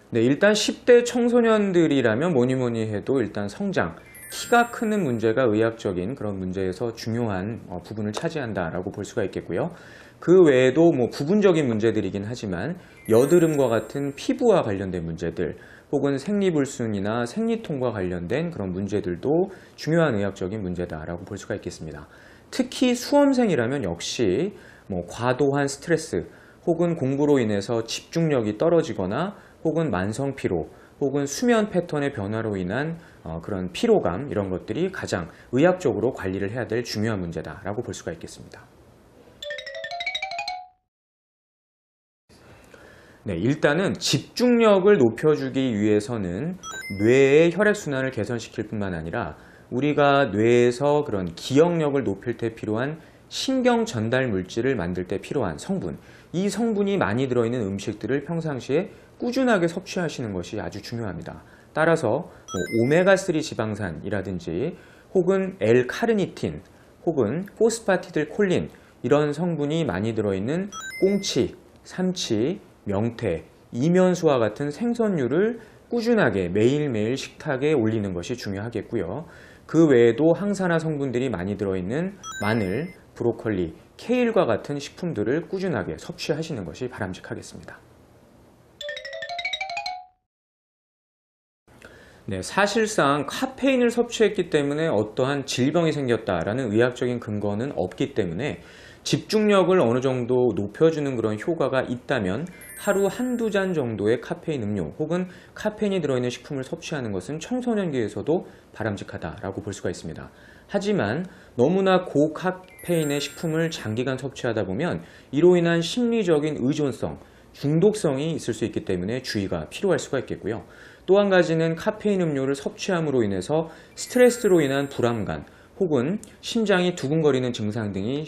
네, 일단 10대 청소년들이라면 뭐니 해도 일단 성장, 키가 크는 문제가 의학적인 그런 문제에서 중요한 부분을 차지한다라고 볼 수가 있겠고요. 그 외에도 뭐 부분적인 문제들이긴 하지만 여드름과 같은 피부와 관련된 문제들, 혹은 생리불순이나 생리통과 관련된 그런 문제들도 중요한 의학적인 문제다라고 볼 수가 있겠습니다. 특히 수험생이라면 역시 뭐 과도한 스트레스, 혹은 공부로 인해서 집중력이 떨어지거나 혹은 만성 피로, 혹은 수면 패턴의 변화로 인한 그런 피로감, 이런 것들이 가장 의학적으로 관리를 해야 될 중요한 문제다라고 볼 수가 있겠습니다. 네, 일단은 집중력을 높여주기 위해서는 뇌의 혈액순환을 개선시킬 뿐만 아니라 우리가 뇌에서 그런 기억력을 높일 때 필요한 신경 전달 물질을 만들 때 필요한 성분, 이 성분이 많이 들어있는 음식들을 평상시에 꾸준하게 섭취하시는 것이 아주 중요합니다. 따라서 오메가3 지방산이라든지 혹은 L-카르니틴 혹은 포스파티딜-콜린, 이런 성분이 많이 들어있는 꽁치, 삼치, 명태, 이면수와 같은 생선류를 꾸준하게 매일매일 식탁에 올리는 것이 중요하겠고요. 그 외에도 항산화 성분들이 많이 들어있는 마늘, 브로콜리, 케일과 같은 식품들을 꾸준하게 섭취하시는 것이 바람직하겠습니다. 네, 사실상 카페인을 섭취했기 때문에 어떠한 질병이 생겼다라는 의학적인 근거는 없기 때문에 집중력을 어느 정도 높여주는 그런 효과가 있다면 하루 한두 잔 정도의 카페인 음료 혹은 카페인이 들어있는 식품을 섭취하는 것은 청소년기에서도 바람직하다라고 볼 수가 있습니다. 하지만 너무나 고카페인의 식품을 장기간 섭취하다 보면 이로 인한 심리적인 의존성, 중독성이 있을 수 있기 때문에 주의가 필요할 수가 있겠고요. 또 한 가지는 카페인 음료를 섭취함으로 인해서 스트레스로 인한 불안감, 혹은 심장이 두근거리는 증상 등이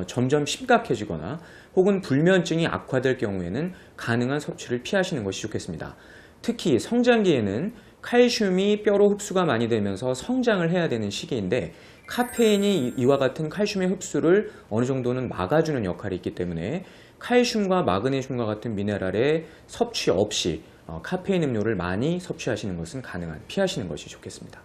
점점 심각해지거나 혹은 불면증이 악화될 경우에는 가능한 섭취를 피하시는 것이 좋겠습니다. 특히 성장기에는 칼슘이 뼈로 흡수가 많이 되면서 성장을 해야 되는 시기인데 카페인이 이와 같은 칼슘의 흡수를 어느 정도는 막아주는 역할이 있기 때문에 칼슘과 마그네슘과 같은 미네랄의 섭취 없이 카페인 음료를 많이 섭취하시는 것은 피하시는 것이 좋겠습니다.